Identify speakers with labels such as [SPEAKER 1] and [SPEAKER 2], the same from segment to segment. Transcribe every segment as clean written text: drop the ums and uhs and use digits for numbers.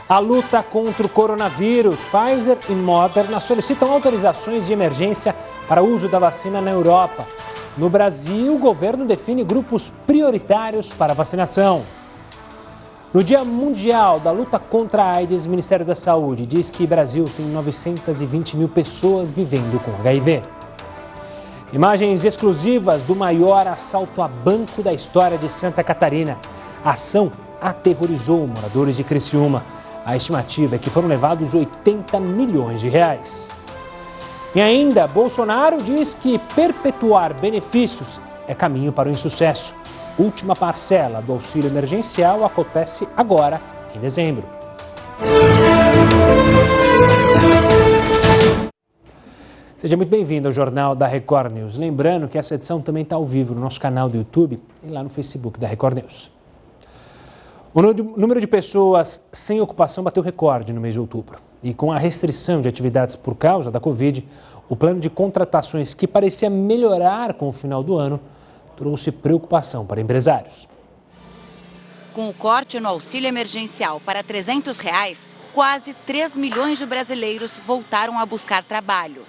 [SPEAKER 1] A luta contra o coronavírus. Pfizer e Moderna solicitam autorizações de emergência para uso da vacina na Europa. No Brasil, o governo define grupos prioritários para vacinação. No Dia Mundial da Luta contra a AIDS, o Ministério da Saúde diz que o Brasil tem 920 mil pessoas vivendo com HIV. Imagens exclusivas do maior assalto a banco da história de Santa Catarina. A ação aterrorizou moradores de Criciúma. A estimativa é que foram levados 80 milhões de reais. E ainda, Bolsonaro diz que perpetuar benefícios é caminho para o insucesso. Última parcela do auxílio emergencial acontece agora, em dezembro. Seja muito bem-vindo ao Jornal da Record News. Lembrando que essa edição também está ao vivo no nosso canal do YouTube e lá no Facebook da Record News. O número de pessoas sem ocupação bateu recorde no mês de outubro. E com a restrição de atividades por causa da Covid, o plano de contratações que parecia melhorar com o final do ano trouxe preocupação para empresários.
[SPEAKER 2] Com o corte no auxílio emergencial para R$ 300, quase 3 milhões de brasileiros voltaram a buscar trabalho.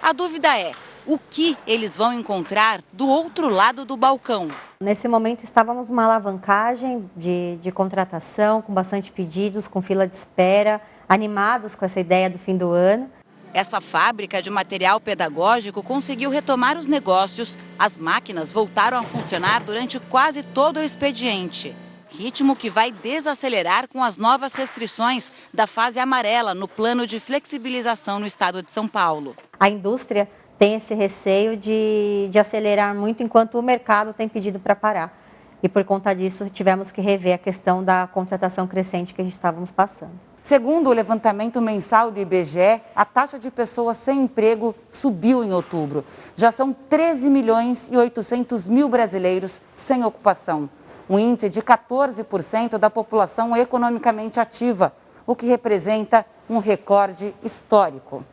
[SPEAKER 2] A dúvida é, o que eles vão encontrar do outro lado do balcão?
[SPEAKER 3] Nesse momento estávamos numa alavancagem de contratação, com bastante pedidos, com fila de espera, animados com essa ideia do fim do ano.
[SPEAKER 2] Essa fábrica de material pedagógico conseguiu retomar os negócios. As máquinas voltaram a funcionar durante quase todo o expediente. Ritmo que vai desacelerar com as novas restrições da fase amarela no plano de flexibilização no estado de São Paulo.
[SPEAKER 3] A indústria tem esse receio de acelerar muito enquanto o mercado tem pedido para parar. E por conta disso tivemos que rever a questão da contratação crescente que a gente estávamos passando.
[SPEAKER 2] Segundo o levantamento mensal do IBGE, a taxa de pessoas sem emprego subiu em outubro. Já são 13 milhões e 800 mil brasileiros sem ocupação. Um índice de 14% da população economicamente ativa, o que representa um recorde histórico.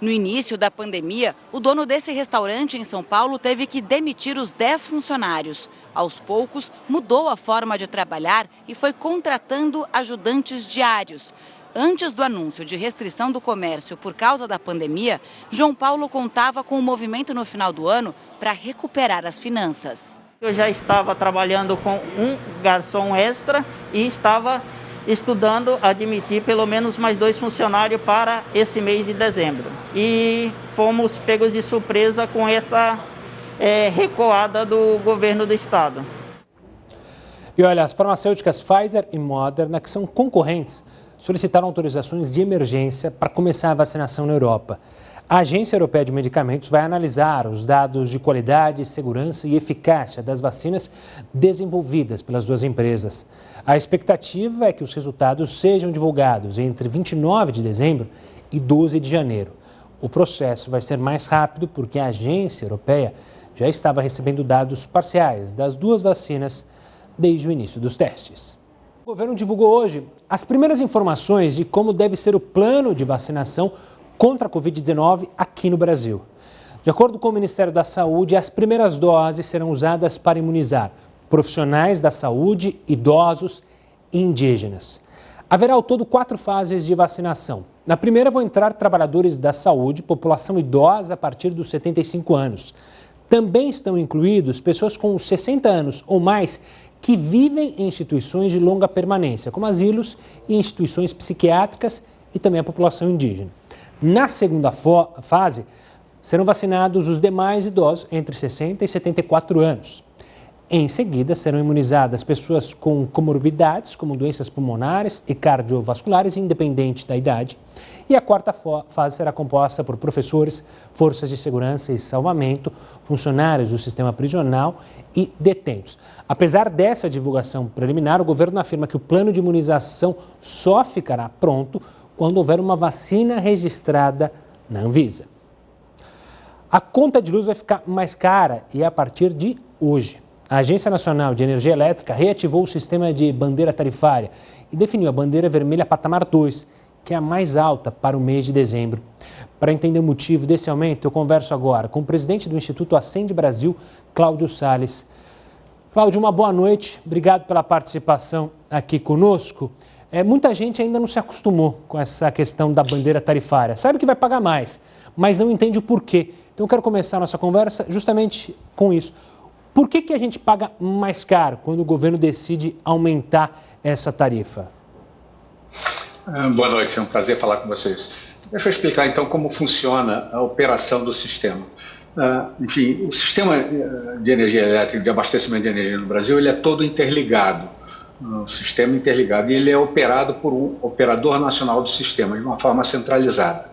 [SPEAKER 2] No início da pandemia, o dono desse restaurante em São Paulo teve que demitir os 10 funcionários. Aos poucos, mudou a forma de trabalhar e foi contratando ajudantes diários. Antes do anúncio de restrição do comércio por causa da pandemia, João Paulo contava com o movimento no final do ano para recuperar as finanças.
[SPEAKER 4] Eu já estava trabalhando com um garçom extra e estava estudando admitir pelo menos mais 2 funcionários para esse mês de dezembro. E fomos pegos de surpresa com essa recuada do governo do estado.
[SPEAKER 1] E olha, as farmacêuticas Pfizer e Moderna, que são concorrentes, solicitaram autorizações de emergência para começar a vacinação na Europa. A Agência Europeia de Medicamentos vai analisar os dados de qualidade, segurança e eficácia das vacinas desenvolvidas pelas duas empresas. A expectativa é que os resultados sejam divulgados entre 29 de dezembro e 12 de janeiro. O processo vai ser mais rápido porque a Agência Europeia já estava recebendo dados parciais das duas vacinas desde o início dos testes. O governo divulgou hoje as primeiras informações de como deve ser o plano de vacinação contra a Covid-19 aqui no Brasil. De acordo com o Ministério da Saúde, as primeiras doses serão usadas para imunizar profissionais da saúde, idosos e indígenas. Haverá ao todo 4 fases de vacinação. Na primeira vão entrar trabalhadores da saúde, população idosa a partir dos 75 anos. Também estão incluídos pessoas com 60 anos ou mais que vivem em instituições de longa permanência, como asilos e instituições psiquiátricas e também a população indígena. Na segunda fase, serão vacinados os demais idosos entre 60 e 74 anos. Em seguida, serão imunizadas pessoas com comorbidades, como doenças pulmonares e cardiovasculares, independente da idade. E a quarta fase será composta por professores, forças de segurança e salvamento, funcionários do sistema prisional e detentos. Apesar dessa divulgação preliminar, o governo afirma que o plano de imunização só ficará pronto quando houver uma vacina registrada na Anvisa. A conta de luz vai ficar mais cara e é a partir de hoje. A Agência Nacional de Energia Elétrica reativou o sistema de bandeira tarifária e definiu a bandeira vermelha patamar 2, que é a mais alta para o mês de dezembro. Para entender o motivo desse aumento, eu converso agora com o presidente do Instituto Acende Brasil, Cláudio Salles. Cláudio, uma boa noite. Obrigado pela participação aqui conosco. Muita gente ainda não se acostumou com essa questão da bandeira tarifária. Sabe que vai pagar mais, mas não entende o porquê. Então eu quero começar a nossa conversa justamente com isso. Por que a gente paga mais caro quando o governo decide aumentar essa tarifa?
[SPEAKER 5] Boa noite, é um prazer falar com vocês. Deixa eu explicar então como funciona a operação do sistema. Enfim, o sistema de energia elétrica, de abastecimento de energia no Brasil, ele é todo interligado, um sistema interligado, e ele é operado por um operador nacional do sistema, de uma forma centralizada.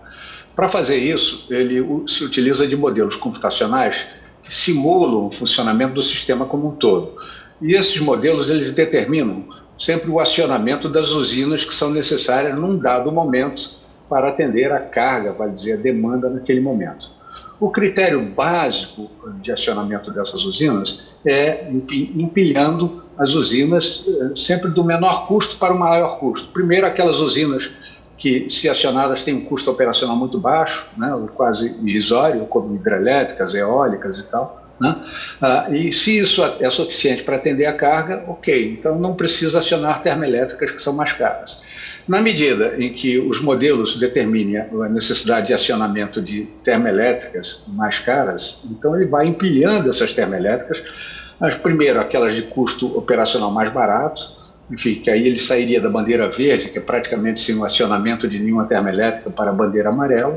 [SPEAKER 5] Para fazer isso, ele se utiliza de modelos computacionais que simulam o funcionamento do sistema como um todo. E esses modelos, eles determinam sempre o acionamento das usinas que são necessárias num dado momento para atender a carga, vale dizer, a demanda naquele momento. O critério básico de acionamento dessas usinas é, enfim, empilhando as usinas sempre do menor custo para o maior custo. Primeiro, aquelas usinas que, se acionadas, têm um custo operacional muito baixo, né, quase irrisório, como hidrelétricas, eólicas e tal, né? E se isso é suficiente para atender a carga, ok, então não precisa acionar termoelétricas que são mais caras. Na medida em que os modelos determinem a necessidade de acionamento de termoelétricas mais caras, então ele vai empilhando essas termoelétricas, mas primeiro aquelas de custo operacional mais barato, enfim, que aí ele sairia da bandeira verde, que é praticamente sem o acionamento de nenhuma termoelétrica, para a bandeira amarela.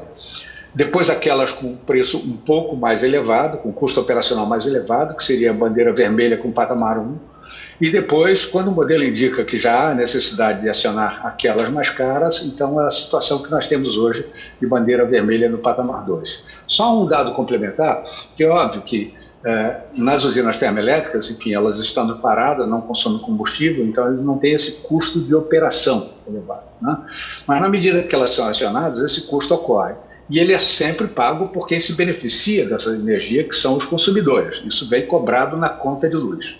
[SPEAKER 5] Depois aquelas com preço um pouco mais elevado, com custo operacional mais elevado, que seria a bandeira vermelha com patamar 1. E depois, quando o modelo indica que já há necessidade de acionar aquelas mais caras, então é a situação que nós temos hoje de bandeira vermelha no patamar 2. Só um dado complementar, que é óbvio que nas usinas termoelétricas, enfim, elas estando paradas, não consomem combustível, então eles não têm esse custo de operação elevado, né? Mas na medida que elas são acionadas, esse custo ocorre. E ele é sempre pago por quem se beneficia dessa energia, que são os consumidores. Isso vem cobrado na conta de luz.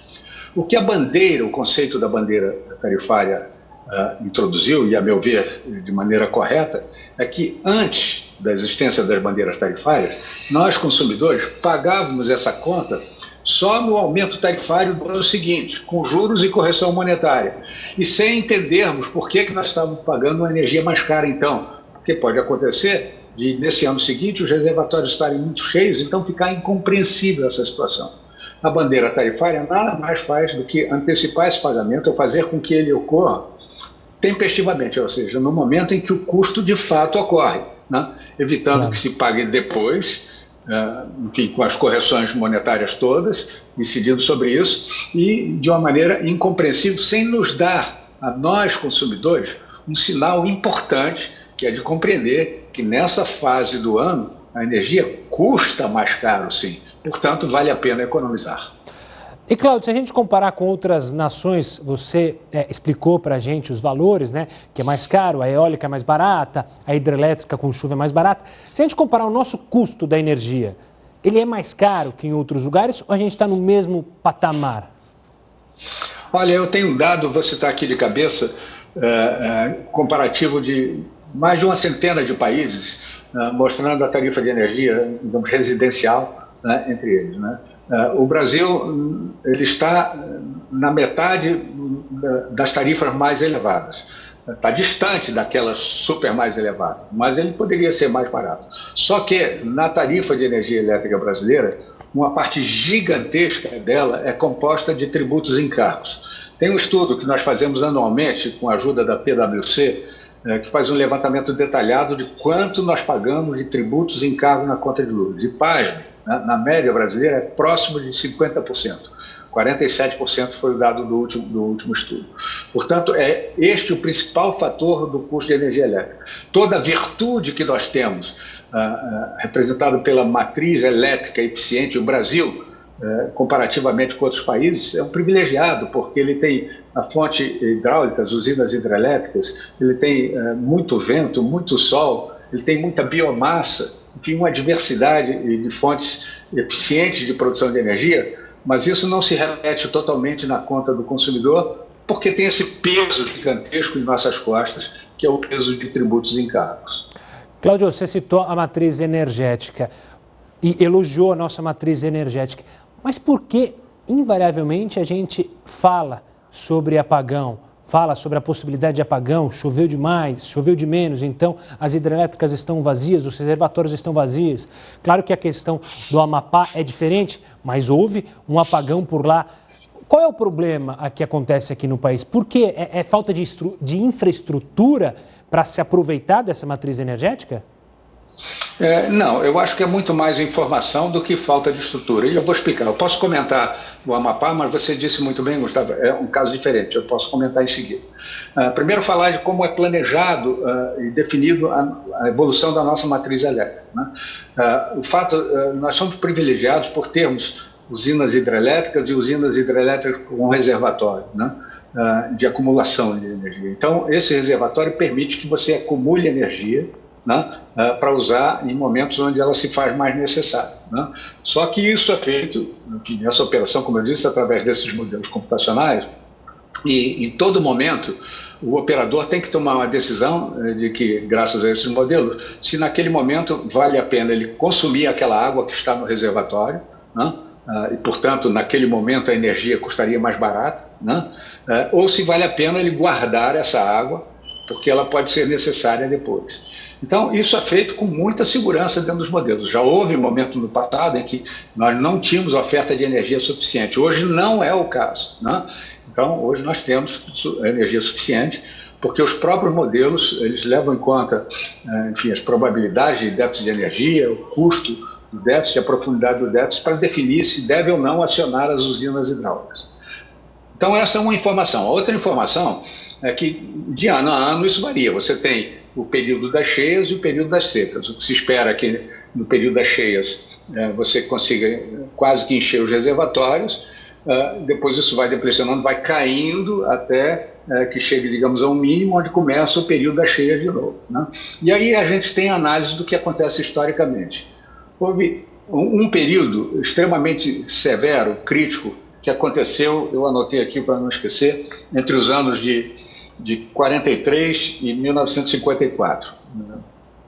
[SPEAKER 5] O que a bandeira, o conceito da bandeira tarifária introduziu, e a meu ver de maneira correta, é que antes da existência das bandeiras tarifárias, nós consumidores pagávamos essa conta só no aumento tarifário do ano seguinte, com juros e correção monetária, e sem entendermos por que nós estávamos pagando uma energia mais cara então, porque pode acontecer de nesse ano seguinte os reservatórios estarem muito cheios, então ficar incompreensível essa situação. A bandeira tarifária nada mais faz do que antecipar esse pagamento ou fazer com que ele ocorra tempestivamente, ou seja, no momento em que o custo de fato ocorre, né? Evitando que se pague depois, enfim, com as correções monetárias todas, incidindo sobre isso, e de uma maneira incompreensível, sem nos dar, a nós consumidores, um sinal importante, que é de compreender que nessa fase do ano a energia custa mais caro, sim. Portanto, vale a pena economizar.
[SPEAKER 1] E, Cláudio, se a gente comparar com outras nações, você explicou para a gente os valores, né? Que é mais caro, a eólica é mais barata, a hidrelétrica com chuva é mais barata. Se a gente comparar o nosso custo da energia, ele é mais caro que em outros lugares ou a gente está no mesmo patamar?
[SPEAKER 5] Olha, eu tenho um dado, vou citar aqui de cabeça, comparativo de mais de uma centena de países, mostrando a tarifa de energia, digamos, residencial, né, entre eles, né? O Brasil ele está na metade das tarifas mais elevadas. Está distante daquelas super mais elevadas, mas ele poderia ser mais barato. Só que na tarifa de energia elétrica brasileira, uma parte gigantesca dela é composta de tributos e encargos. Tem um estudo que nós fazemos anualmente com a ajuda da PwC, que faz um levantamento detalhado de quanto nós pagamos de tributos e encargos na conta de luz. E pasme, na média brasileira, é próximo de 50%. 47% foi o dado do último estudo. Portanto, é este o principal fator do custo de energia elétrica. Toda a virtude que nós temos, representada pela matriz elétrica eficiente, o Brasil, comparativamente com outros países, é um privilegiado, porque ele tem a fonte hidráulica, as usinas hidrelétricas, ele tem muito vento, muito sol, ele tem muita biomassa, enfim, uma diversidade de fontes eficientes de produção de energia, mas isso não se reflete totalmente na conta do consumidor, porque tem esse peso gigantesco em nossas costas, que é o peso de tributos e encargos.
[SPEAKER 1] Cláudio, você citou a matriz energética e elogiou a nossa matriz energética, mas por que, invariavelmente, a gente fala sobre apagão, fala sobre a possibilidade de apagão, choveu demais, choveu de menos, então as hidrelétricas estão vazias, os reservatórios estão vazios. Claro que a questão do Amapá é diferente, mas houve um apagão por lá. Qual é o problema que acontece aqui no país? Por que é falta de infraestrutura para se aproveitar dessa matriz energética?
[SPEAKER 5] Não, eu acho que é muito mais informação do que falta de estrutura. E eu vou explicar. Eu posso comentar o Amapá, mas você disse muito bem, Gustavo, é um caso diferente. Eu posso comentar em seguida. Primeiro, falar de como é planejado e definido a evolução da nossa matriz elétrica, né? O fato, nós somos privilegiados por termos usinas hidrelétricas e usinas hidrelétricas com reservatório, né, de acumulação de energia. Então, esse reservatório permite que você acumule energia, né, para usar em momentos onde ela se faz mais necessária, né? Só que isso é feito, enfim, essa operação, como eu disse, através desses modelos computacionais, e em todo momento o operador tem que tomar uma decisão de que, graças a esses modelos, se naquele momento vale a pena ele consumir aquela água que está no reservatório, né, e, portanto, naquele momento a energia custaria mais barata, né, ou se vale a pena ele guardar essa água, porque ela pode ser necessária depois. Então, isso é feito com muita segurança dentro dos modelos. Já houve um momento no passado em que nós não tínhamos oferta de energia suficiente. Hoje não é o caso, né? Então, hoje nós temos energia suficiente, porque os próprios modelos eles levam em conta, enfim, as probabilidades de déficit de energia, o custo do déficit, a profundidade do déficit, para definir se deve ou não acionar as usinas hidráulicas. Então, essa é uma informação. A outra informação é que, de ano a ano, isso varia. Você tem o período das cheias e o período das secas. O que se espera é que, no período das cheias, você consiga quase que encher os reservatórios, depois isso vai depressionando, vai caindo até que chegue, digamos, a um mínimo, onde começa o período das cheias de novo, né? E aí a gente tem análise do que acontece historicamente. Houve um período extremamente severo, crítico, que aconteceu, eu anotei aqui para não esquecer, entre os anos de 43 e 1954.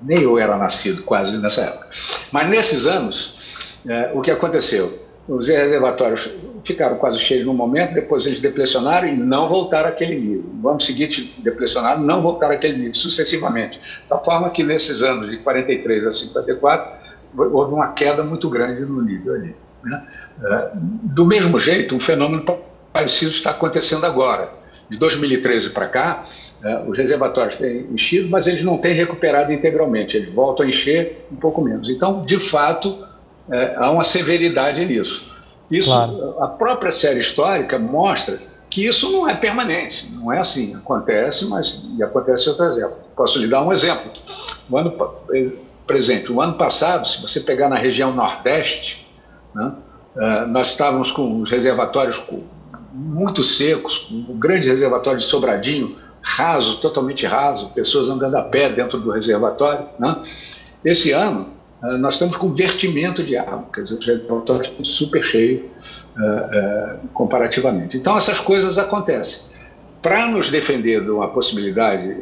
[SPEAKER 5] Nem eu era nascido quase nessa época. Mas nesses anos, o que aconteceu? Os reservatórios ficaram quase cheios no momento, depois eles depressionaram e não voltaram àquele nível. No ano seguinte, depressionaram e não voltaram àquele nível, sucessivamente. Da forma que nesses anos de 43 a 54, houve uma queda muito grande no nível ali, né? Do mesmo jeito, um fenômeno parecido está acontecendo agora. De 2013 para cá, os reservatórios têm enchido, mas eles não têm recuperado integralmente, eles voltam a encher um pouco menos. Então, de fato, há uma severidade nisso. Isso, claro. A própria série histórica mostra que isso não é permanente, não é assim, acontece, mas acontece em outras épocas. Posso lhe dar um exemplo. O ano passado, se você pegar na região Nordeste, né, nós estávamos com os reservatórios muito secos, um grande reservatório de Sobradinho, raso, totalmente raso, pessoas andando a pé dentro do reservatório, né? Esse ano, nós estamos com vertimento de água, quer dizer, os reservatórios estão super cheios comparativamente. Então, essas coisas acontecem. Para nos defender de uma possibilidade,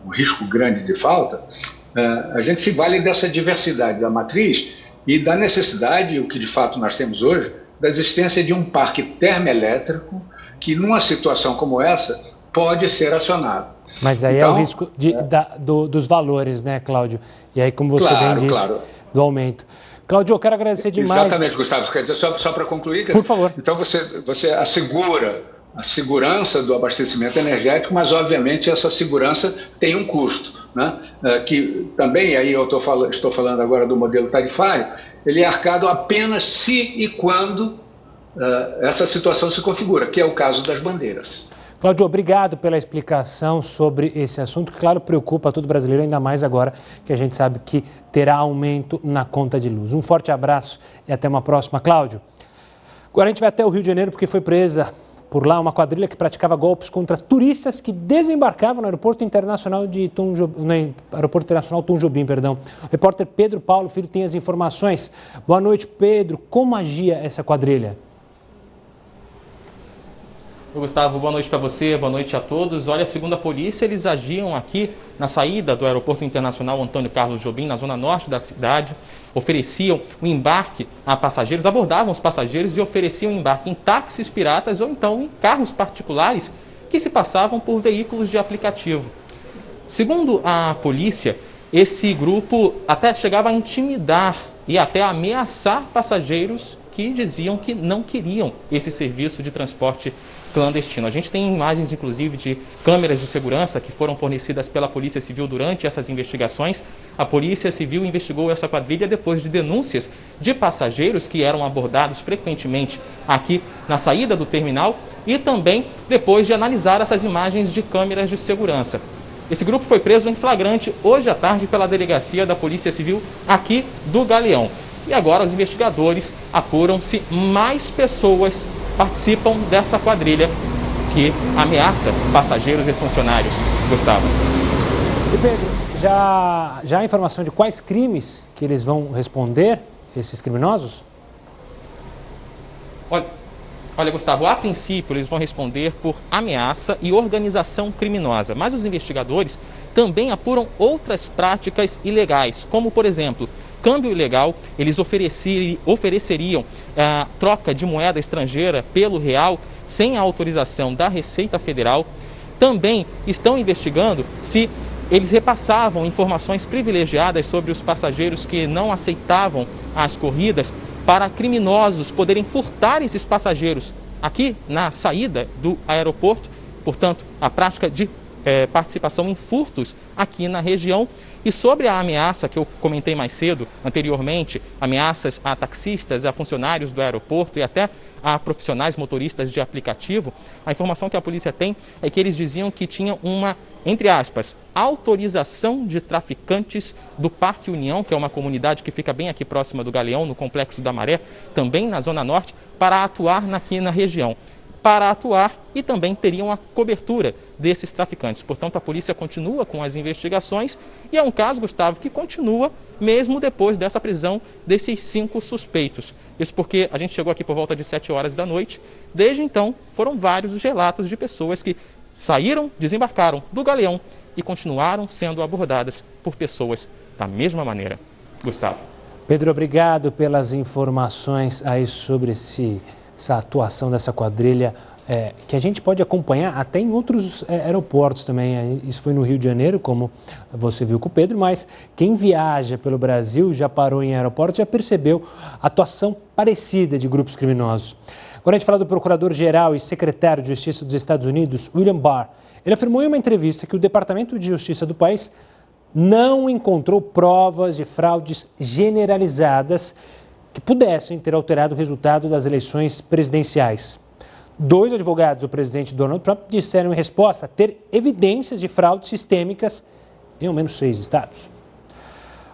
[SPEAKER 5] um risco grande de falta, a gente se vale dessa diversidade da matriz e da necessidade, o que de fato nós temos hoje, da existência de um parque termoelétrico que, numa situação como essa, pode ser acionado.
[SPEAKER 1] Mas aí então, é o risco dos valores, né, Cláudio? E aí, como você bem disse, do aumento. Cláudio, eu quero agradecer demais.
[SPEAKER 5] Exatamente, Gustavo. Quer dizer, só para concluir...
[SPEAKER 1] Por favor.
[SPEAKER 5] Então, você assegura a segurança do abastecimento energético, mas, obviamente, essa segurança tem um custo, né? Que também, aí eu estou falando agora do modelo tarifário, ele é arcado apenas se e quando essa situação se configura, que é o caso das bandeiras.
[SPEAKER 1] Cláudio, obrigado pela explicação sobre esse assunto, que, claro, preocupa todo brasileiro, ainda mais agora que a gente sabe que terá aumento na conta de luz. Um forte abraço e até uma próxima, Cláudio. Agora a gente vai até o Rio de Janeiro, porque foi presa por lá uma quadrilha que praticava golpes contra turistas que desembarcavam no Aeroporto Internacional Tom Jobim. O repórter Pedro Paulo Filho tem as informações. Boa noite, Pedro. Como agia essa quadrilha?
[SPEAKER 6] Oi, Gustavo, boa noite para você, boa noite a todos. Olha, segundo a polícia, eles agiam aqui na saída do Aeroporto Internacional Antônio Carlos Jobim, na zona norte da cidade, ofereciam o embarque a passageiros, abordavam os passageiros e ofereciam o embarque em táxis piratas ou então em carros particulares que se passavam por veículos de aplicativo. Segundo a polícia, esse grupo até chegava a intimidar e até ameaçar passageiros que diziam que não queriam esse serviço de transporte clandestino. A gente tem imagens, inclusive, de câmeras de segurança que foram fornecidas pela Polícia Civil durante essas investigações. A Polícia Civil investigou essa quadrilha depois de denúncias de passageiros que eram abordados frequentemente aqui na saída do terminal e também depois de analisar essas imagens de câmeras de segurança. Esse grupo foi preso em flagrante hoje à tarde pela delegacia da Polícia Civil aqui do Galeão. E agora os investigadores apuram se mais pessoas participam dessa quadrilha que ameaça passageiros e funcionários. Gustavo.
[SPEAKER 1] E Pedro, já há informação de quais crimes que eles vão responder, esses criminosos?
[SPEAKER 6] Olha, Gustavo, a princípio eles vão responder por ameaça e organização criminosa, mas os investigadores também apuram outras práticas ilegais, como, por exemplo, câmbio ilegal. Eles ofereceriam a troca de moeda estrangeira pelo real sem a autorização da Receita Federal. Também estão investigando se eles repassavam informações privilegiadas sobre os passageiros que não aceitavam as corridas para criminosos poderem furtar esses passageiros aqui na saída do aeroporto. Portanto, a prática de participação em furtos aqui na região. E sobre a ameaça que eu comentei mais cedo, anteriormente, ameaças a taxistas, a funcionários do aeroporto e até a profissionais motoristas de aplicativo, a informação que a polícia tem é que eles diziam que tinham uma, entre aspas, autorização de traficantes do Parque União, que é uma comunidade que fica bem aqui próxima do Galeão, no Complexo da Maré, também na Zona Norte, para atuar aqui na região. Para atuar e também teriam a cobertura desses traficantes. Portanto, a polícia continua com as investigações e é um caso, Gustavo, que continua mesmo depois dessa prisão desses 5 suspeitos. Isso porque a gente chegou aqui por volta de 7 horas da noite. Desde então, foram vários os relatos de pessoas que saíram, desembarcaram do Galeão e continuaram sendo abordadas por pessoas da mesma maneira. Gustavo.
[SPEAKER 1] Pedro, obrigado pelas informações aí sobre essa atuação dessa quadrilha, que a gente pode acompanhar até em outros aeroportos também. Isso foi no Rio de Janeiro, como você viu com o Pedro, mas quem viaja pelo Brasil, já parou em aeroportos, já percebeu atuação parecida de grupos criminosos. Agora a gente fala do Procurador-Geral e Secretário de Justiça dos Estados Unidos, William Barr. Ele afirmou em uma entrevista que o Departamento de Justiça do país não encontrou provas de fraudes generalizadas que pudessem ter alterado o resultado das eleições presidenciais. 2 advogados do presidente Donald Trump disseram em resposta ter evidências de fraudes sistêmicas em ao menos 6 estados.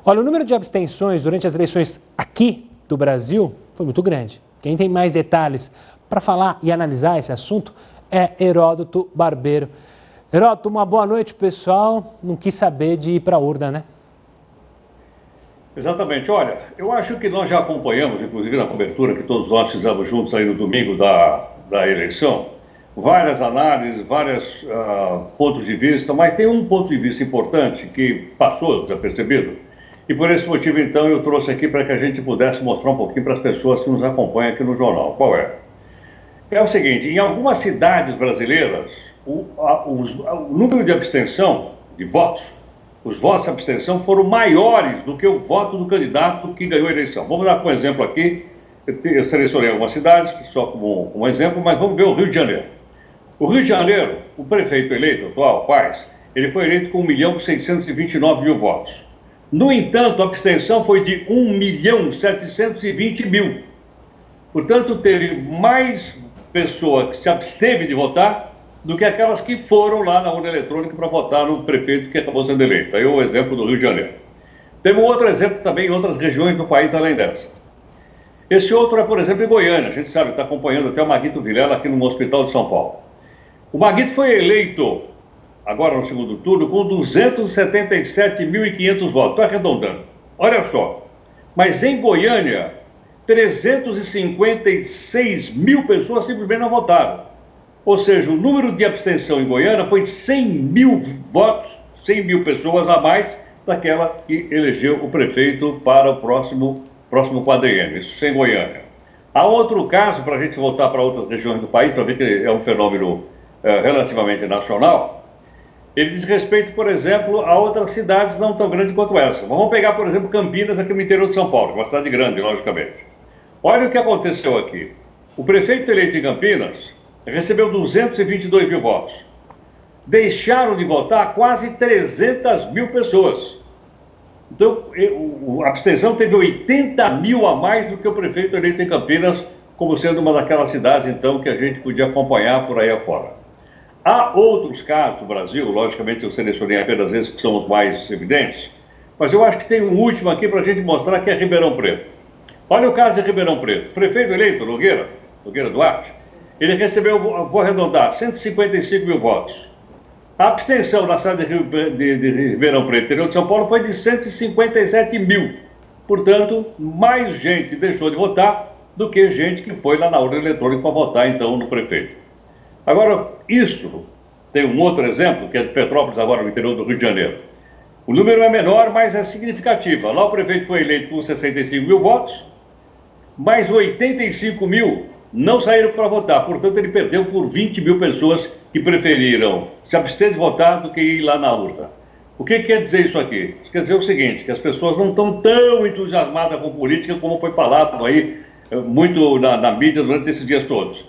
[SPEAKER 1] Olha, o número de abstenções durante as eleições aqui do Brasil foi muito grande. Quem tem mais detalhes para falar e analisar esse assunto é Heródoto Barbeiro. Heródoto, uma boa noite, pessoal. Não quis saber de ir para a urna, né?
[SPEAKER 7] Exatamente. Olha, eu acho que nós já acompanhamos, inclusive na cobertura que todos nós fizemos juntos aí no domingo da eleição, várias análises, vários pontos de vista, mas tem um ponto de vista importante que passou desapercebido e por esse motivo, então, eu trouxe aqui para que a gente pudesse mostrar um pouquinho para as pessoas que nos acompanham aqui no jornal. Qual é? É o seguinte, em algumas cidades brasileiras, o número de abstenção, de votos, os votos de abstenção foram maiores do que o voto do candidato que ganhou a eleição. Vamos dar um exemplo aqui. Eu selecionei algumas cidades, só como exemplo, mas vamos ver o Rio de Janeiro. O Rio de Janeiro, o prefeito eleito atual, Paes, ele foi eleito com 1.629.000 votos. No entanto, a abstenção foi de 1.720.000. Portanto, teve mais pessoa que se absteve de votar do que aquelas que foram lá na urna eletrônica para votar no prefeito que acabou sendo eleito. Aí é o exemplo do Rio de Janeiro. Temos outro exemplo também em outras regiões do país além dessa. Esse outro é, por exemplo, em Goiânia. A gente sabe, está acompanhando até o Maguito Vilela aqui no Hospital de São Paulo. O Maguito foi eleito, agora no segundo turno, com 277.500 votos. Estou arredondando. Olha só. Mas em Goiânia, 356.000 pessoas simplesmente não votaram. Ou seja, o número de abstenção em Goiânia foi 100.000 votos, 100.000 pessoas a mais daquela que elegeu o prefeito para o próximo quadriênio, isso em Goiânia. Há outro caso, para a gente voltar para outras regiões do país, para ver que é um fenômeno relativamente nacional, ele diz respeito, por exemplo, a outras cidades não tão grandes quanto essa. Vamos pegar, por exemplo, Campinas, aqui no interior de São Paulo, uma cidade grande, logicamente. Olha o que aconteceu aqui. O prefeito eleito em Campinas recebeu 222 mil votos. Deixaram de votar quase 300 mil pessoas. Então, a abstenção teve 80 mil a mais do que o prefeito eleito em Campinas, como sendo uma daquelas cidades, então, que a gente podia acompanhar por aí afora. Há outros casos no Brasil, logicamente eu selecionei apenas esses que são os mais evidentes, mas eu acho que tem um último aqui para a gente mostrar, que é Ribeirão Preto. Olha o caso de Ribeirão Preto. O prefeito eleito, Nogueira Duarte, ele recebeu, vou arredondar, 155 mil votos. A abstenção na cidade de Ribeirão Preto, interior de São Paulo, foi de 157 mil. Portanto, mais gente deixou de votar do que gente que foi lá na urna eletrônica para votar, então, no prefeito. Agora, isto, tem um outro exemplo, que é de Petrópolis, agora no interior do Rio de Janeiro. O número é menor, mas é significativo. Lá o prefeito foi eleito com 65 mil votos, mas 85 mil não saíram para votar. Portanto, ele perdeu por 20 mil pessoas que preferiram se abster de votar do que ir lá na urna. O que quer dizer isso aqui? Isso quer dizer o seguinte, que as pessoas não estão tão entusiasmadas com política como foi falado aí muito na mídia durante esses dias todos.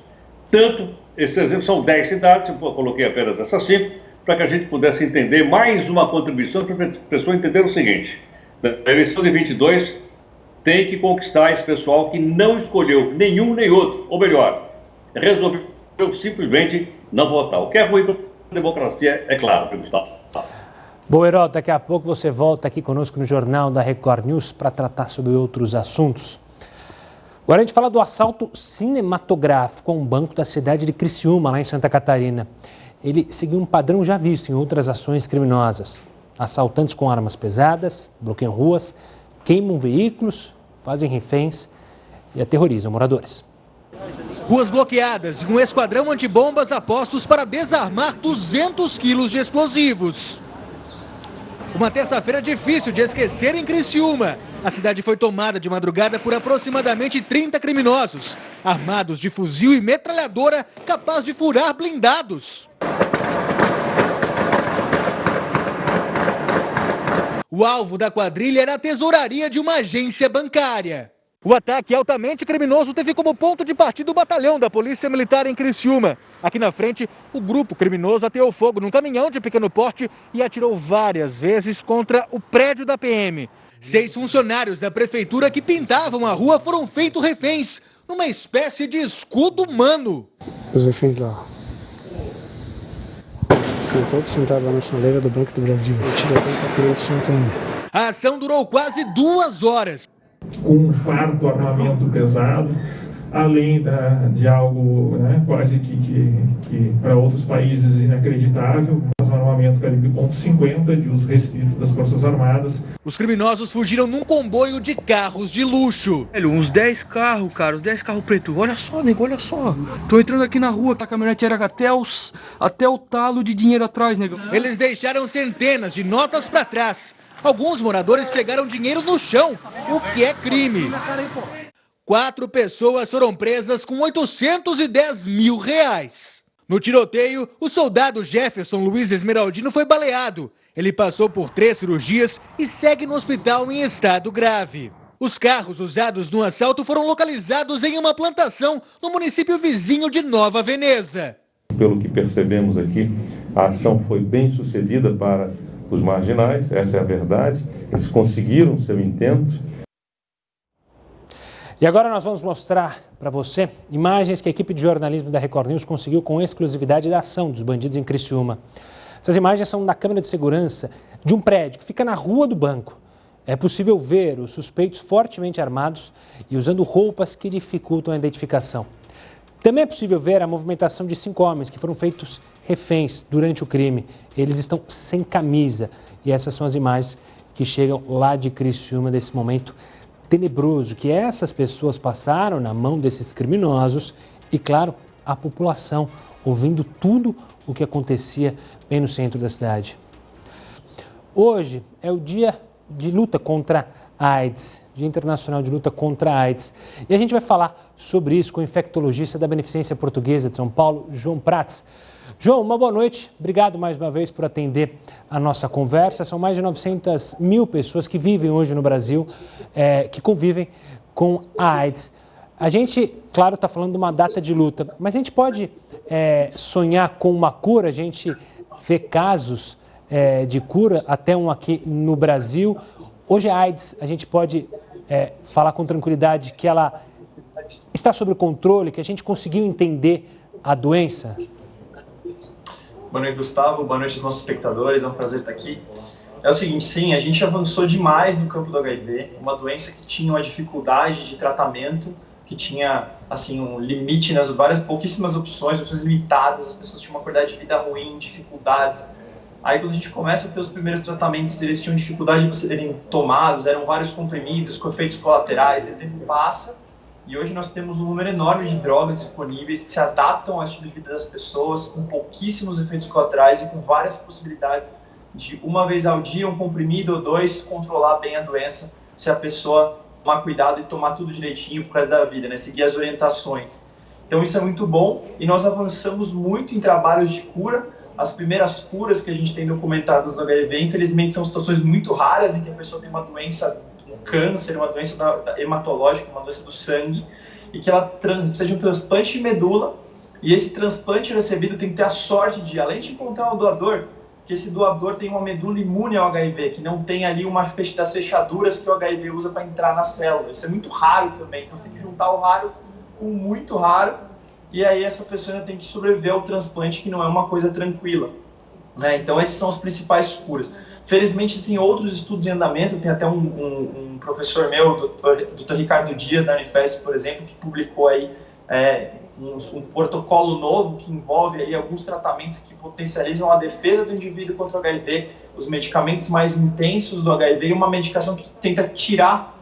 [SPEAKER 7] Tanto, esses exemplos são 10 cidades, eu coloquei apenas essas 5, para que a gente pudesse entender mais uma contribuição para a pessoa entender o seguinte: na eleição de 22, tem que conquistar esse pessoal que não escolheu nenhum nem outro, ou melhor, resolveu simplesmente não votar. O que é ruim para a democracia, é claro, Gustavo.
[SPEAKER 1] Bom, Heródoto, daqui a pouco você volta aqui conosco no Jornal da Record News para tratar sobre outros assuntos. Agora a gente fala do assalto cinematográfico a um banco da cidade de Criciúma, lá em Santa Catarina. Ele seguiu um padrão já visto em outras ações criminosas. Assaltantes com armas pesadas, bloqueiam ruas, queimam veículos, fazem reféns e aterrorizam moradores.
[SPEAKER 8] Ruas bloqueadas e um esquadrão antibombas a postos para desarmar 200 quilos de explosivos. Uma terça-feira difícil de esquecer em Criciúma. A cidade foi tomada de madrugada por aproximadamente 30 criminosos, armados de fuzil e metralhadora capaz de furar blindados. O alvo da quadrilha era a tesouraria de uma agência bancária. O ataque altamente criminoso teve como ponto de partida o batalhão da Polícia Militar em Criciúma. Aqui na frente, o grupo criminoso ateou fogo num caminhão de pequeno porte e atirou várias vezes contra o prédio da PM. 6 funcionários da prefeitura que pintavam a rua foram feitos reféns, numa espécie de escudo humano.
[SPEAKER 9] Os reféns lá. Estão todos sentados lá na soleira do Banco do Brasil. O tiroteio está por solto ainda.
[SPEAKER 8] A ação durou quase 2 horas.
[SPEAKER 10] Com um fardo armamento pesado, além de algo, né, quase que para outros países inacreditável, mas um armamento calibre .50 de uso restrito das Forças Armadas.
[SPEAKER 8] Os criminosos fugiram num comboio de carros de luxo.
[SPEAKER 11] Uns 10 carros, cara, uns 10 carros pretos. Olha só, nego, olha só. Tô entrando aqui na rua, a caminhonete era até o talo de dinheiro atrás, nego.
[SPEAKER 8] Eles deixaram centenas de notas para trás. Alguns moradores pegaram dinheiro no chão, o que é crime. 4 pessoas foram presas com 810 mil reais. No tiroteio, o soldado Jefferson Luiz Esmeraldino foi baleado. Ele passou por 3 cirurgias e segue no hospital em estado grave. Os carros usados no assalto foram localizados em uma plantação no município vizinho de Nova Veneza.
[SPEAKER 12] Pelo que percebemos aqui, a ação foi bem sucedida para os marginais, essa é a verdade. Eles conseguiram seu intento.
[SPEAKER 1] E agora nós vamos mostrar para você imagens que a equipe de jornalismo da Record News conseguiu com exclusividade da ação dos bandidos em Criciúma. Essas imagens são da câmera de segurança de um prédio que fica na rua do banco. É possível ver os suspeitos fortemente armados e usando roupas que dificultam a identificação. Também é possível ver a movimentação de 5 homens que foram feitos reféns durante o crime. Eles estão sem camisa e essas são as imagens que chegam lá de Criciúma desse momento tenebroso que essas pessoas passaram na mão desses criminosos e, claro, a população ouvindo tudo o que acontecia bem no centro da cidade. Hoje é o dia de luta contra AIDS, Dia Internacional de Luta contra a AIDS. E a gente vai falar sobre isso com o infectologista da Beneficência Portuguesa de São Paulo, João Prats. João, uma boa noite. Obrigado mais uma vez por atender a nossa conversa. São mais de 900 mil pessoas que vivem hoje no Brasil, que convivem com a AIDS. A gente, claro, está falando de uma data de luta, mas a gente pode sonhar com uma cura? A gente vê casos de cura, até um aqui no Brasil. Hoje a AIDS, a gente pode falar com tranquilidade que ela está sob controle, que a gente conseguiu entender a doença?
[SPEAKER 13] Boa noite, Gustavo. Boa noite aos nossos espectadores. É um prazer estar aqui. É o seguinte, sim, a gente avançou demais no campo do HIV, uma doença que tinha uma dificuldade de tratamento, que tinha, assim, um limite nas pouquíssimas opções limitadas, as pessoas tinham uma qualidade de vida ruim, dificuldades. Aí, quando a gente começa a ter os primeiros tratamentos, eles tinham dificuldade de serem tomados, eram vários comprimidos com efeitos colaterais, e o tempo passa. E hoje nós temos um número enorme de drogas disponíveis que se adaptam ao estilo de vida das pessoas, com pouquíssimos efeitos colaterais e com várias possibilidades de, uma vez ao dia, um comprimido ou dois, controlar bem a doença, se a pessoa tomar cuidado e tomar tudo direitinho por causa da vida, né? Seguir as orientações. Então isso é muito bom e nós avançamos muito em trabalhos de cura. As primeiras curas que a gente tem documentadas no HIV, infelizmente, são situações muito raras em que a pessoa tem uma doença, câncer, uma doença hematológica, uma doença do sangue, e que ela precisa de um transplante de medula, e esse transplante recebido tem que ter a sorte de, além de encontrar um doador, que esse doador tem uma medula imune ao HIV, que não tem ali uma das fechaduras que o HIV usa para entrar na célula. Isso é muito raro também, então você tem que juntar o raro com o muito raro, e aí essa pessoa ainda tem que sobreviver ao transplante, que não é uma coisa tranquila, né? Então esses são as principais curas. Felizmente, tem outros estudos em andamento, tem até um professor meu, o Dr. Ricardo Dias, da Unifesp, por exemplo, que publicou aí um protocolo novo que envolve aí alguns tratamentos que potencializam a defesa do indivíduo contra o HIV, os medicamentos mais intensos do HIV e uma medicação que tenta tirar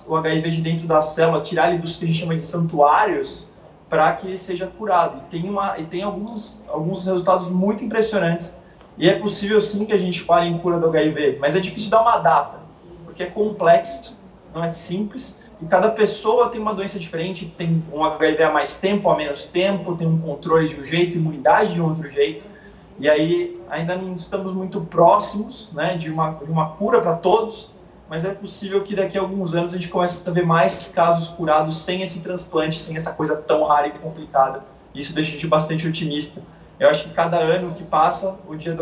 [SPEAKER 13] o HIV de dentro da célula, tirar ele dos que a gente chama de santuários, para que ele seja curado. E tem alguns resultados muito impressionantes. E é possível sim que a gente fale em cura do HIV, mas é difícil dar uma data, porque é complexo, não é simples, e cada pessoa tem uma doença diferente, tem um HIV há mais tempo, há menos tempo, tem um controle de um jeito, imunidade de outro jeito, e aí ainda não estamos muito próximos, né, de uma cura para todos, mas é possível que daqui a alguns anos a gente comece a ver mais casos curados sem esse transplante, sem essa coisa tão rara e complicada. Isso deixa a gente bastante otimista. Eu acho que cada ano que passa, o dia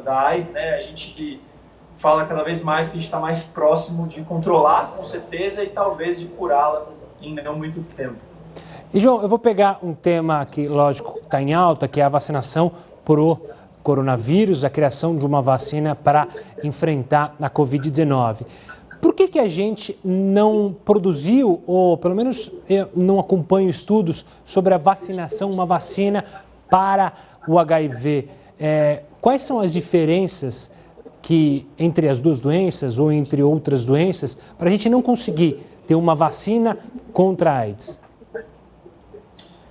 [SPEAKER 13] da AIDS, né, a gente fala cada vez mais que a gente está mais próximo de controlar, com certeza, e talvez de curá-la em não muito tempo.
[SPEAKER 1] E, João, eu vou pegar um tema que, lógico, está em alta, que é a vacinação pro coronavírus, a criação de uma vacina para enfrentar a Covid-19. Por que a gente não produziu, ou pelo menos não acompanha estudos sobre a vacinação, uma vacina para o HIV? Quais são as diferenças entre as duas doenças ou entre outras doenças para a gente não conseguir ter uma vacina contra a AIDS?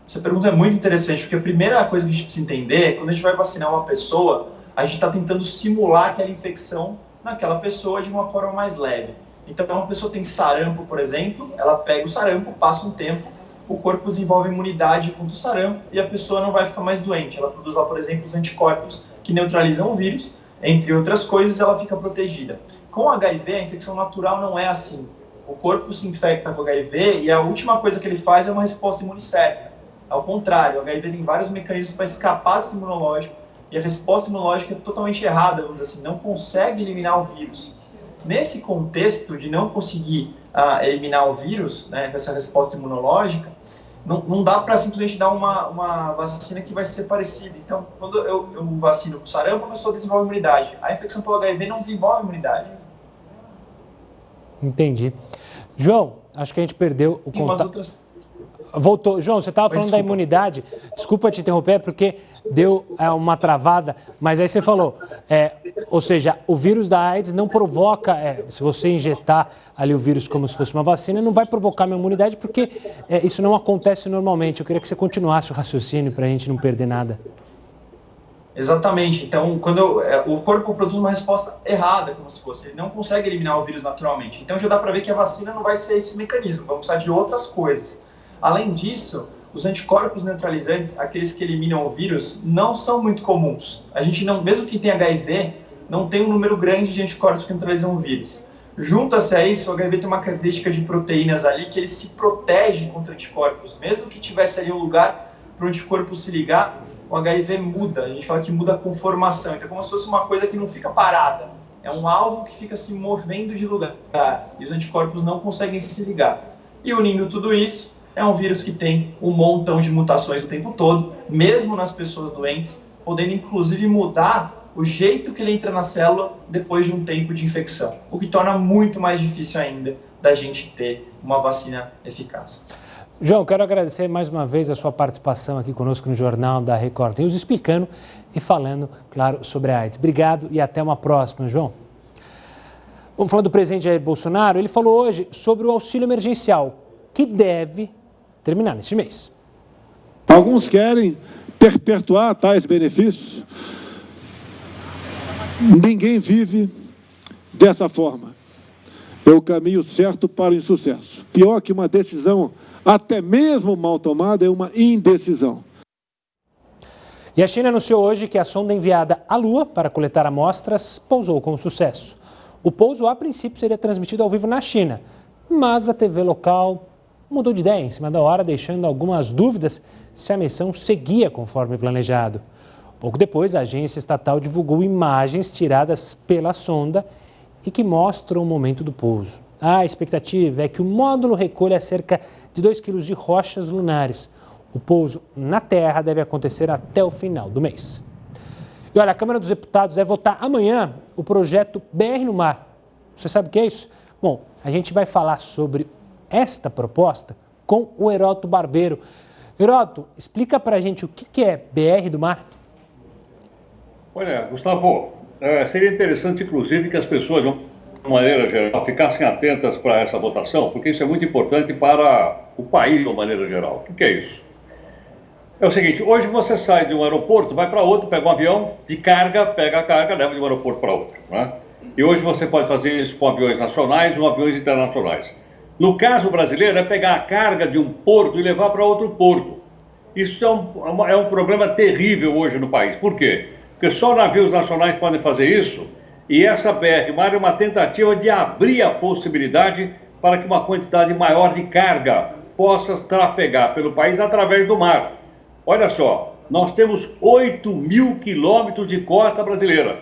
[SPEAKER 13] Essa pergunta é muito interessante, porque a primeira coisa que a gente precisa entender é que quando a gente vai vacinar uma pessoa, a gente está tentando simular aquela infecção naquela pessoa de uma forma mais leve. Então, uma pessoa tem sarampo, por exemplo, ela pega o sarampo, passa um tempo, o corpo desenvolve imunidade contra o sarampo e a pessoa não vai ficar mais doente. Ela produz lá, por exemplo, os anticorpos que neutralizam o vírus, entre outras coisas, ela fica protegida. Com o HIV, a infecção natural não é assim. O corpo se infecta com o HIV e a última coisa que ele faz é uma resposta imunocética. Ao contrário, o HIV tem vários mecanismos para escapar desse imunológico e a resposta imunológica é totalmente errada, vamos dizer assim, não consegue eliminar o vírus. Nesse contexto de não conseguir eliminar o vírus, né, com essa resposta imunológica, não dá para simplesmente dar uma vacina que vai ser parecida. Então, quando eu vacino com sarampo, a pessoa desenvolve imunidade. A infecção pelo HIV não desenvolve imunidade.
[SPEAKER 1] Entendi. João, acho que a gente perdeu o contato. Voltou. João, você estava falando da imunidade. Desculpa te interromper, porque deu uma travada, mas aí você falou, ou seja, o vírus da AIDS não provoca, se você injetar ali o vírus como se fosse uma vacina, não vai provocar minha imunidade, porque isso não acontece normalmente. Eu queria que você continuasse o raciocínio para a gente não perder nada.
[SPEAKER 13] Exatamente. Então, quando o corpo produz uma resposta errada, como se fosse, ele não consegue eliminar o vírus naturalmente. Então, já dá para ver que a vacina não vai ser esse mecanismo, vamos precisar de outras coisas. Além disso, os anticorpos neutralizantes, aqueles que eliminam o vírus, não são muito comuns. A gente não, mesmo quem tem HIV, não tem um número grande de anticorpos que neutralizam o vírus. Junta-se a isso, o HIV tem uma característica de proteínas ali que ele se protege contra anticorpos. Mesmo que tivesse ali um lugar para o anticorpo se ligar, o HIV muda. A gente fala que muda a conformação. Então é como se fosse uma coisa que não fica parada. É um alvo que fica se movendo de lugar. E os anticorpos não conseguem se ligar. E unindo tudo isso, é um vírus que tem um montão de mutações o tempo todo, mesmo nas pessoas doentes, podendo inclusive mudar o jeito que ele entra na célula depois de um tempo de infecção, o que torna muito mais difícil ainda da gente ter uma vacina eficaz.
[SPEAKER 1] João, quero agradecer mais uma vez a sua participação aqui conosco no Jornal da Record News, explicando e falando, claro, sobre a AIDS. Obrigado e até uma próxima, João. Vamos falar do presidente Jair Bolsonaro. Ele falou hoje sobre o auxílio emergencial, que deve terminar neste mês.
[SPEAKER 14] Alguns querem perpetuar tais benefícios. Ninguém vive dessa forma. É o caminho certo para o insucesso. Pior que uma decisão, até mesmo mal tomada, é uma indecisão.
[SPEAKER 1] E a China anunciou hoje que a sonda enviada à Lua para coletar amostras pousou com sucesso. O pouso, a princípio, seria transmitido ao vivo na China, mas a TV local mudou de ideia em cima da hora, deixando algumas dúvidas se a missão seguia conforme planejado. Pouco depois, a agência estatal divulgou imagens tiradas pela sonda e que mostram o momento do pouso. A expectativa é que o módulo recolha cerca de 2 quilos de rochas lunares. O pouso na Terra deve acontecer até o final do mês. E olha, a Câmara dos Deputados vai votar amanhã o projeto BR no Mar. Você sabe o que é isso? Bom, a gente vai falar sobre esta proposta com o Heródoto Barbeiro. Heródoto, explica pra gente o que é BR do Mar.
[SPEAKER 7] Olha, Gustavo, seria interessante, inclusive, que as pessoas, de uma maneira geral, ficassem atentas para essa votação, porque isso é muito importante para o país, de uma maneira geral. O que é isso? É o seguinte, hoje você sai de um aeroporto, vai para outro, pega um avião de carga, pega a carga, leva de um aeroporto para outro, né? E hoje você pode fazer isso com aviões nacionais ou aviões internacionais. No caso brasileiro, é pegar a carga de um porto e levar para outro porto. Isso é um problema terrível hoje no país. Por quê? Porque só navios nacionais podem fazer isso, e essa BR-Mar é uma tentativa de abrir a possibilidade para que uma quantidade maior de carga possa trafegar pelo país através do mar. Olha só, nós temos 8.000 quilômetros de costa brasileira,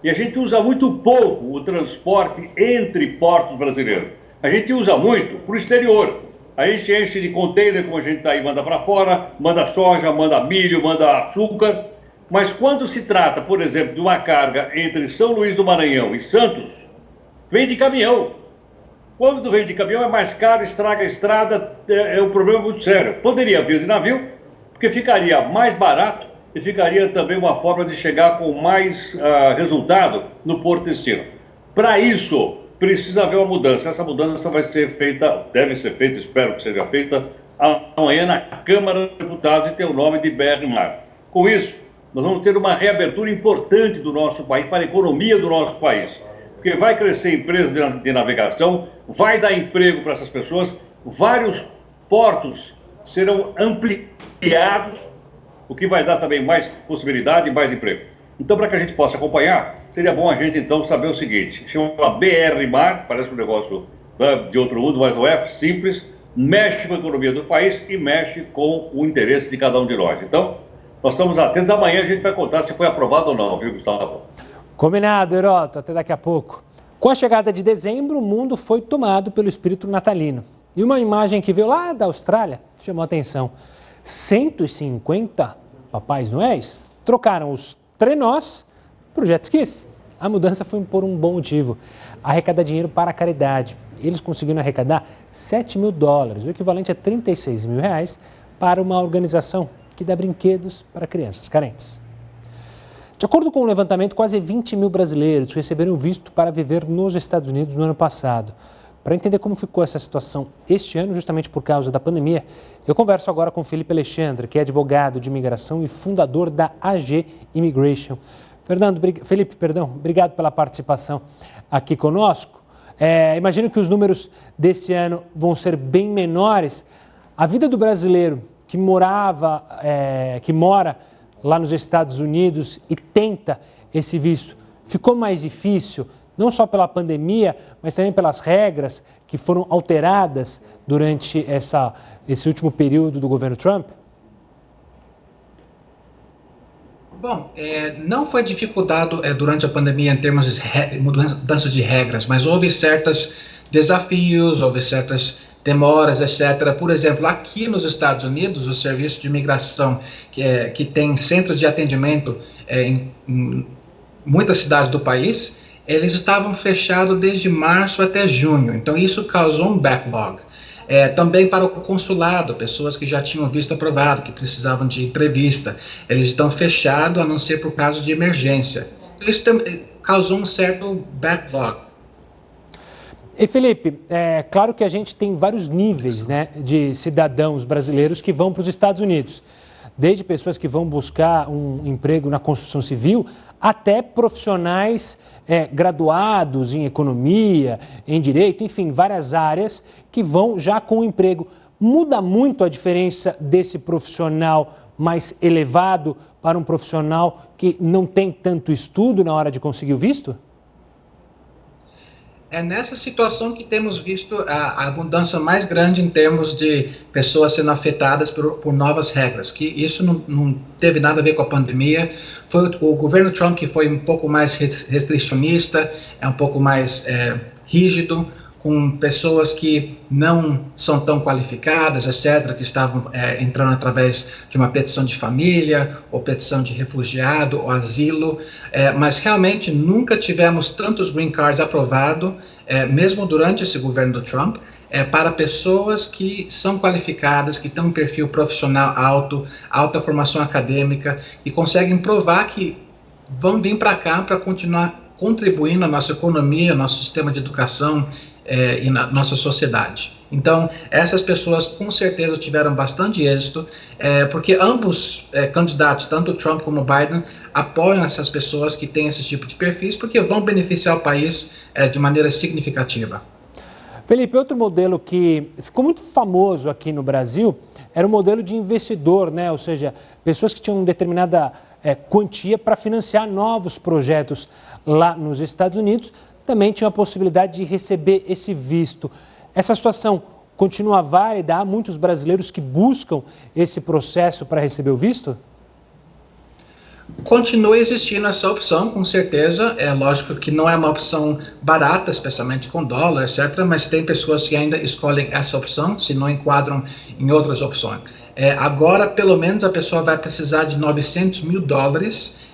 [SPEAKER 7] e a gente usa muito pouco o transporte entre portos brasileiros. A gente usa muito para o exterior. A gente enche de container, como a gente está aí, manda para fora, manda soja, manda milho, manda açúcar. Mas quando se trata, por exemplo, de uma carga entre São Luís do Maranhão e Santos, vem de caminhão. Quando vem de caminhão é mais caro, estraga a estrada, é um problema muito sério. Poderia vir de navio, porque ficaria mais barato e ficaria também uma forma de chegar com mais resultado no porto destino. Para isso, precisa haver uma mudança. Essa mudança vai ser feita, deve ser feita, espero que seja feita, amanhã na Câmara dos Deputados e tem o nome de BR-Mar. Com isso, nós vamos ter uma reabertura importante do nosso país, para a economia do nosso país. Porque vai crescer empresas de navegação, vai dar emprego para essas pessoas, vários portos serão ampliados, o que vai dar também mais possibilidade e mais emprego. Então, para que a gente possa acompanhar, seria bom a gente então saber o seguinte: chama BR-Mar, parece um negócio de outro mundo, mas não é, simples, mexe com a economia do país e mexe com o interesse de cada um de nós. Então, nós estamos atentos, amanhã a gente vai contar se foi aprovado ou não, viu, Gustavo?
[SPEAKER 1] Combinado, Heródoto, até daqui a pouco. Com a chegada de dezembro, o mundo foi tomado pelo espírito natalino. E uma imagem que veio lá da Austrália chamou a atenção. 150 Papais Noéis trocaram os trenós por jet skis. A mudança foi por um bom motivo: arrecadar dinheiro para a caridade. Eles conseguiram arrecadar $7.000, o equivalente a R$36.000, para uma organização que dá brinquedos para crianças carentes. De acordo com o levantamento, quase 20 mil brasileiros receberam visto para viver nos Estados Unidos no ano passado. Para entender como ficou essa situação este ano, justamente por causa da pandemia, eu converso agora com Felipe Alexandre, que é advogado de imigração e fundador da AG Immigration. Felipe, obrigado pela participação aqui conosco. Imagino que os números desse ano vão ser bem menores. A vida do brasileiro que mora lá nos Estados Unidos e tenta esse visto, ficou mais difícil, não só pela pandemia, mas também pelas regras que foram alteradas durante esse último período do governo Trump?
[SPEAKER 15] Bom, não foi dificultado durante a pandemia em termos de mudança de regras, mas houve certos desafios, houve certas demoras, etc. Por exemplo, aqui nos Estados Unidos, o Serviço de Imigração, que tem centros de atendimento em muitas cidades do país, eles estavam fechados desde março até junho, então isso causou um backlog. Também para o consulado, pessoas que já tinham visto aprovado, que precisavam de entrevista, eles estão fechados a não ser por caso de emergência. Isso causou um certo backlog.
[SPEAKER 1] E Felipe, é claro que a gente tem vários níveis, né, de cidadãos brasileiros que vão para os Estados Unidos. Desde pessoas que vão buscar um emprego na construção civil, até profissionais graduados em economia, em direito, enfim, várias áreas que vão já com o emprego. Muda muito a diferença desse profissional mais elevado para um profissional que não tem tanto estudo na hora de conseguir o visto?
[SPEAKER 15] É nessa situação que temos visto a abundância mais grande em termos de pessoas sendo afetadas por novas regras, que isso não teve nada a ver com a pandemia. Foi o governo Trump que foi um pouco mais restricionista, um pouco mais rígido, com pessoas que não são tão qualificadas, etc., que estavam entrando através de uma petição de família, ou petição de refugiado, ou asilo, mas realmente nunca tivemos tantos green cards aprovados, mesmo durante esse governo do Trump, para pessoas que são qualificadas, que têm um perfil profissional alto, alta formação acadêmica, e conseguem provar que vão vir para cá para continuar contribuindo na nossa economia, nosso sistema de educação, e na nossa sociedade. Então, essas pessoas com certeza tiveram bastante êxito, porque ambos candidatos, tanto Trump como Biden, apoiam essas pessoas que têm esse tipo de perfis, porque vão beneficiar o país de maneira significativa.
[SPEAKER 1] Felipe, outro modelo que ficou muito famoso aqui no Brasil era o modelo de investidor, né? Ou seja, pessoas que tinham determinada quantia para financiar novos projetos lá nos Estados Unidos, também tinha a possibilidade de receber esse visto. Essa situação continua válida? Há muitos brasileiros que buscam esse processo para receber o visto?
[SPEAKER 15] Continua existindo essa opção, com certeza. É lógico que não é uma opção barata, especialmente com dólar, etc., mas tem pessoas que ainda escolhem essa opção, se não enquadram em outras opções. Agora, pelo menos, a pessoa vai precisar de $900 mil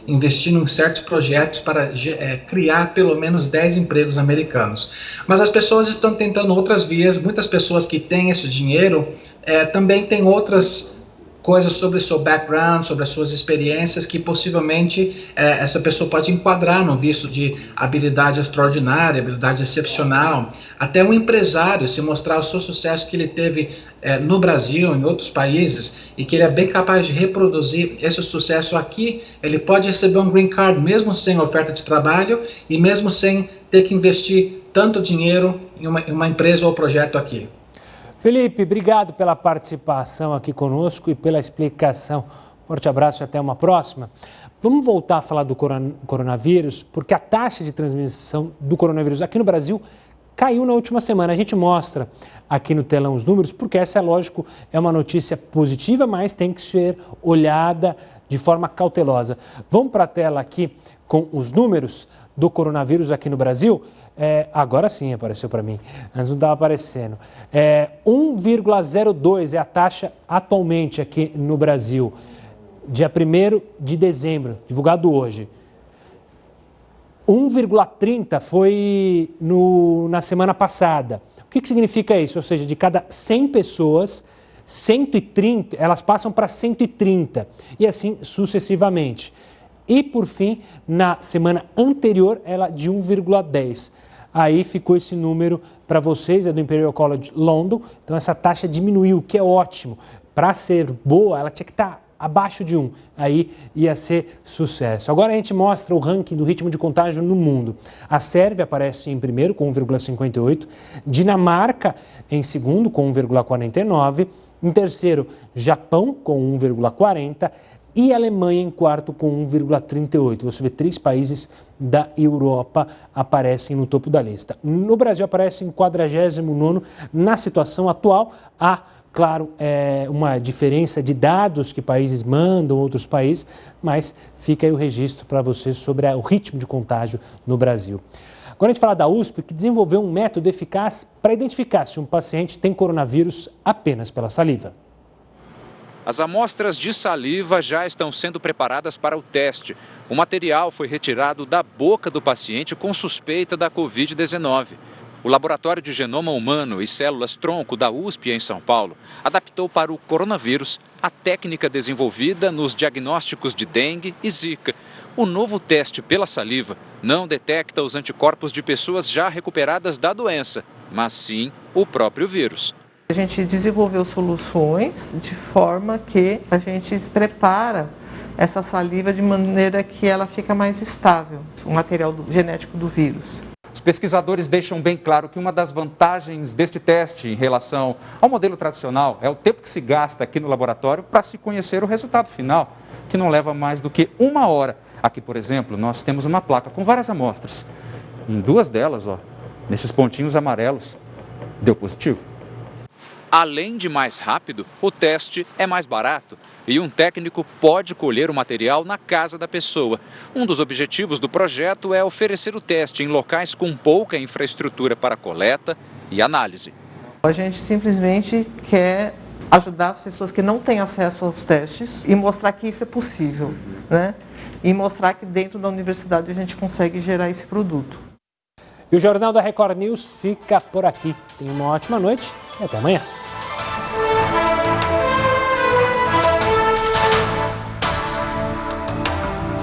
[SPEAKER 15] investindo em certos projetos para criar pelo menos 10 empregos americanos. Mas as pessoas estão tentando outras vias. Muitas pessoas que têm esse dinheiro também têm outras coisas sobre o seu background, sobre as suas experiências, que possivelmente essa pessoa pode enquadrar no visto de habilidade extraordinária, habilidade excepcional. Até um empresário, se mostrar o seu sucesso que ele teve no Brasil, em outros países, e que ele é bem capaz de reproduzir esse sucesso aqui, ele pode receber um green card mesmo sem oferta de trabalho e mesmo sem ter que investir tanto dinheiro em uma empresa ou projeto aqui.
[SPEAKER 1] Felipe, obrigado pela participação aqui conosco e pela explicação. Forte abraço e até uma próxima. Vamos voltar a falar do coronavírus, porque a taxa de transmissão do coronavírus aqui no Brasil caiu na última semana. A gente mostra aqui no telão os números, porque essa, lógico, é uma notícia positiva, mas tem que ser olhada de forma cautelosa. Vamos para a tela aqui com os números do coronavírus aqui no Brasil. Agora sim apareceu para mim, antes não estava aparecendo. 1,02 é a taxa atualmente aqui no Brasil, dia 1º de dezembro, divulgado hoje. 1,30 foi na semana passada. O que significa isso? Ou seja, de cada 100 pessoas, 130, elas passam para 130 e assim sucessivamente. E, por fim, na semana anterior, ela de 1,10. aí ficou esse número para vocês, é do Imperial College London. Então essa taxa diminuiu, o que é ótimo. Para ser boa, ela tinha que estar abaixo de 1, aí ia ser sucesso. Agora a gente mostra o ranking do ritmo de contágio no mundo. A Sérvia aparece em primeiro com 1,58, Dinamarca em segundo com 1,49, em terceiro Japão com 1,40 e Alemanha em quarto com 1,38. Você vê 3 países da Europa aparecem no topo da lista. No Brasil aparece em 49º. Na situação atual, claro, é uma diferença de dados que países mandam, outros países, mas fica aí o registro para você sobre o ritmo de contágio no Brasil. Agora a gente fala da USP, que desenvolveu um método eficaz para identificar se um paciente tem coronavírus apenas pela saliva.
[SPEAKER 16] As amostras de saliva já estão sendo preparadas para o teste. O material foi retirado da boca do paciente com suspeita da Covid-19. O Laboratório de Genoma Humano e Células-Tronco da USP, em São Paulo, adaptou para o coronavírus a técnica desenvolvida nos diagnósticos de dengue e zika. O novo teste pela saliva não detecta os anticorpos de pessoas já recuperadas da doença, mas sim o próprio vírus.
[SPEAKER 17] A gente desenvolveu soluções de forma que a gente prepara essa saliva de maneira que ela fica mais estável, o material genético do vírus.
[SPEAKER 18] Os pesquisadores deixam bem claro que uma das vantagens deste teste em relação ao modelo tradicional é o tempo que se gasta aqui no laboratório para se conhecer o resultado final, que não leva mais do que 1 hora. Aqui, por exemplo, nós temos uma placa com várias amostras. Em 2 delas, nesses pontinhos amarelos, deu positivo.
[SPEAKER 16] Além de mais rápido, o teste é mais barato e um técnico pode colher o material na casa da pessoa. Um dos objetivos do projeto é oferecer o teste em locais com pouca infraestrutura para coleta e análise.
[SPEAKER 17] A gente simplesmente quer ajudar as pessoas que não têm acesso aos testes e mostrar que isso é possível, né? E mostrar que dentro da universidade a gente consegue gerar esse produto.
[SPEAKER 1] E o Jornal da Record News fica por aqui. Tenha uma ótima noite e até amanhã.